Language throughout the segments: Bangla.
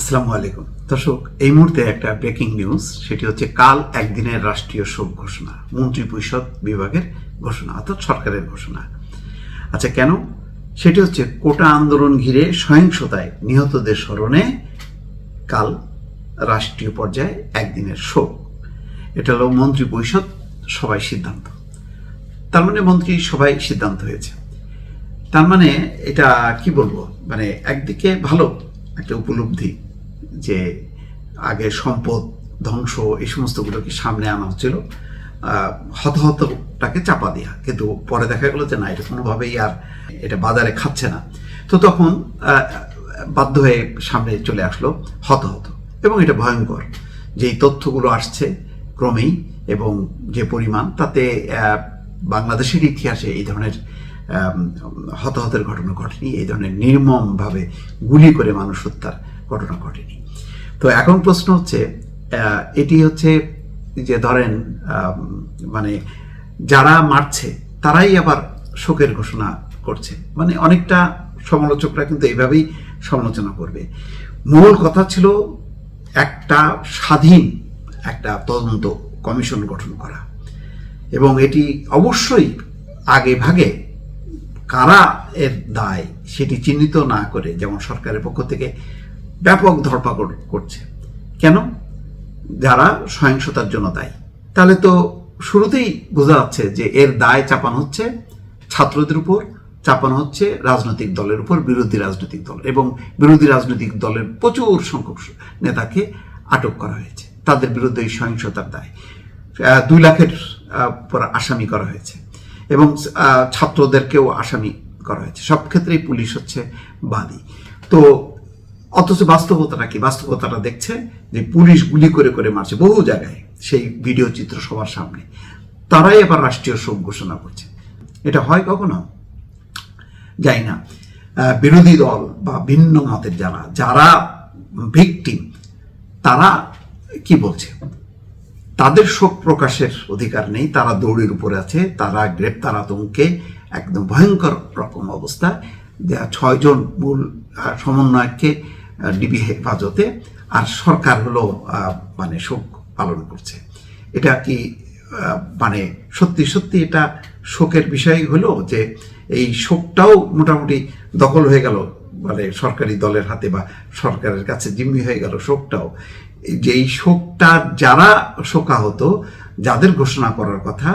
আসসালামু আলাইকুম দর্শক, এই মুহূর্তে একটা ব্রেকিং নিউজ, সেটি হচ্ছে কাল একদিনের রাষ্ট্রীয় শোক ঘোষণা, মন্ত্রিপরিষদ বিভাগের ঘোষণা, অর্থাৎ সরকারের ঘোষণা। আচ্ছা, কেন? সেটি হচ্ছে কোটা আন্দোলন ঘিরে সহিংসতায় নিহতদের স্মরণে কাল রাষ্ট্রীয় পর্যায়ে একদিনের শোক। এটা হলো মন্ত্রিপরিষদ সবাই সিদ্ধান্ত, তার মানে মন্ত্রী সবাই সিদ্ধান্ত হয়েছে। তার মানে এটা কি বলবো, মানে একদিকে ভালো একটা উপলব্ধি যে আগে সম্পদ ধ্বংস এই সমস্তগুলোকে সামনে আনা হচ্ছিল, হতাহতটাকে চাপা দেওয়া, কিন্তু পরে দেখা গেলো যে না, এটা কোনোভাবেই আর এটা বাজারে খাচ্ছে না। তো তখন বাধ্য হয়ে সামনে চলে আসলো হতাহত, এবং এটা ভয়ঙ্কর যেই তথ্যগুলো আসছে ক্রমেই, এবং যে পরিমাণ, তাতে বাংলাদেশের ইতিহাসে এই ধরনের হতাহতের ঘটনা ঘটেনি, এই ধরনের নির্মমভাবে গুলি করে মানুষ হত্যার ঘটনা ঘটেনি। তো এখন প্রশ্ন হচ্ছে, এটি হচ্ছে যে ধরেন মানে যারা মারছে তারাই আবার শোকের ঘোষণা করছে, মানে অনেকটা সমালোচকরা কিন্তু এইভাবেই সমালোচনা করবে। মূল কথা ছিল একটা স্বাধীন একটা তদন্ত কমিশন গঠন করা, এবং এটি অবশ্যই আগে ভাগে কারা এর দায় সেটি চিহ্নিত না করে, যেমন সরকারের পক্ষ থেকে ব্যাপক ধরপাকড় করছে। কেন? যারা সহিংসতার জন্য দায়ী। তাহলে তো শুরুতেই বোঝা যাচ্ছে যে এর দায় চাপানো হচ্ছে ছাত্রদের উপর, চাপানো হচ্ছে রাজনৈতিক দলের উপর, বিরোধী রাজনৈতিক দল, এবং বিরোধী রাজনৈতিক দলের প্রচুর সংখ্যক নেতাকে আটক করা হয়েছে, তাদের বিরুদ্ধে এই সহিংসতার দায় 2 লাখের পর আসামি করা হয়েছে, এবং ছাত্রদেরকেও আসামি করা হয়েছে। সব ক্ষেত্রেই পুলিশ হচ্ছে বাদী। তো অথচ বাস্তবতাটা কি? বাস্তবতাটা দেখছে যে পুলিশ গুলি করে করে মারছে বহু জায়গায়, সেই ভিডিও চিত্র সবার সামনে। তারাই আবার রাষ্ট্রীয় শোক ঘোষণা করছে। এটা হয় কখনো? যাই না। বিরোধী দল বা ভিন্ন মতের যারা ভিকটিম, তারা কি বলছে? তাদের শোক প্রকাশের অধিকার নেই, তারা দৌড়ের উপরে আছে, তারা গ্রেপ্তার আতঙ্কে একদম ভয়ঙ্কর রকম অবস্থা। 6 জন মূল সমন্বয়ককে ডিবি হেফাজতে, আর সরকার হলো মানে শোক পালন করছে। এটা কি মানে সত্যি সত্যি এটা শোকের বিষয় হলো যে এই শোকটাও মোটামুটি দখল হয়ে গেল মানে সরকারি দলের হাতে, বা সরকারের কাছে জিম্মি হয়ে গেল শোকটাও। যে এই শোকটা যারা শোকাহত, যাদের ঘোষণা করার কথা,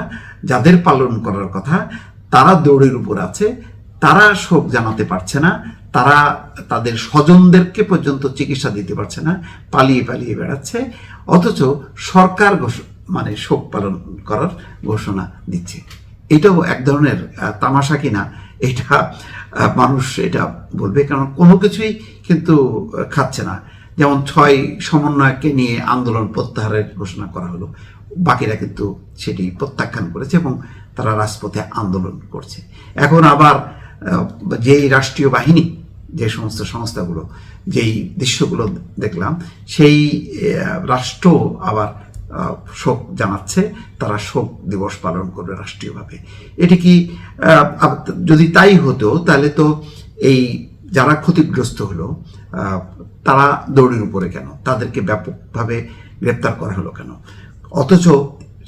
যাদের পালন করার কথা, তারা দৌড়ের উপর আছে, তারা শোক জানাতে পারছে না, তারা তাদের স্বজনদেরকে পর্যন্ত চিকিৎসা দিতে পারছে না, পালিয়ে পালিয়ে বেড়াচ্ছে। অথচ সরকার মানে শোক পালন করার ঘোষণা দিচ্ছে। এটাও এক ধরনের তামাশা কিনা, এটা মানুষ এটা বলবে, কারণ কোনো কিছুই কিন্তু খাচ্ছে না। যেমন 6 সমন্বয়ককে নিয়ে আন্দোলন প্রত্যাহারের ঘোষণা করা হলো, বাকিরা কিন্তু সেটি প্রত্যাখ্যান করেছে এবং তারা রাজপথে আন্দোলন করছে। এখন আবার যেই রাষ্ট্রীয় বাহিনী, যে সমস্ত সংস্থাগুলো, যেই দৃশ্যগুলো দেখলাম, সেই রাষ্ট্র আবার শোক জানাচ্ছে, তারা শোক দিবস পালন করবে রাষ্ট্রীয়ভাবে। এটি কি যদি তাই হতো, তাহলে তো এই যারা ক্ষতিগ্রস্ত হলো তারা দৌড়ের উপরে কেন? তাদেরকে ব্যাপকভাবে গ্রেপ্তার করা হলো কেন? অথচ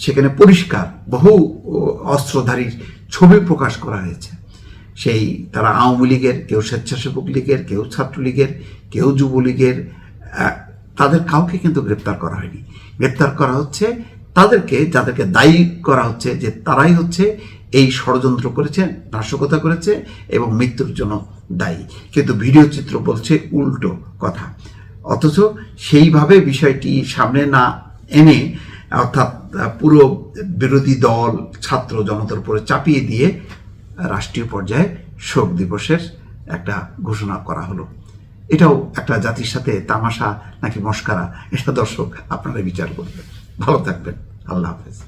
সেখানে পরিষ্কার বহু অস্ত্রধারীর ছবি প্রকাশ করা হয়েছে। সেই তারা আওয়ামী লীগের, কেউ স্বেচ্ছাসেবক লীগের, কেউ ছাত্রলীগের, কেউ যুবলীগের, তাদের কাউকে কিন্তু গ্রেপ্তার করা হয়নি। গ্রেপ্তার করা হচ্ছে তাদেরকে, যাদেরকে দায়ী করা হচ্ছে যে তারাই হচ্ছে এই ষড়যন্ত্র করেছে, নাশকতা করেছে এবং মৃত্যুর জন্য দায়ী। কিন্তু ভিডিও চিত্র বলছে উল্টো কথা। অথচ সেইভাবে বিষয়টি সামনে না এনে, অর্থাৎ পুরো বিরোধী দল, ছাত্র জনতার উপরে চাপিয়ে দিয়ে রাষ্ট্রীয় পর্যায়ে শোক দিবসের একটা ঘোষণা করা হলো। এটাও একটা জাতির সাথে তামাশা নাকি মস্কারা, এটা দর্শক আপনারা বিচার করবেন। ভালো থাকবেন। আল্লাহ হাফেজ।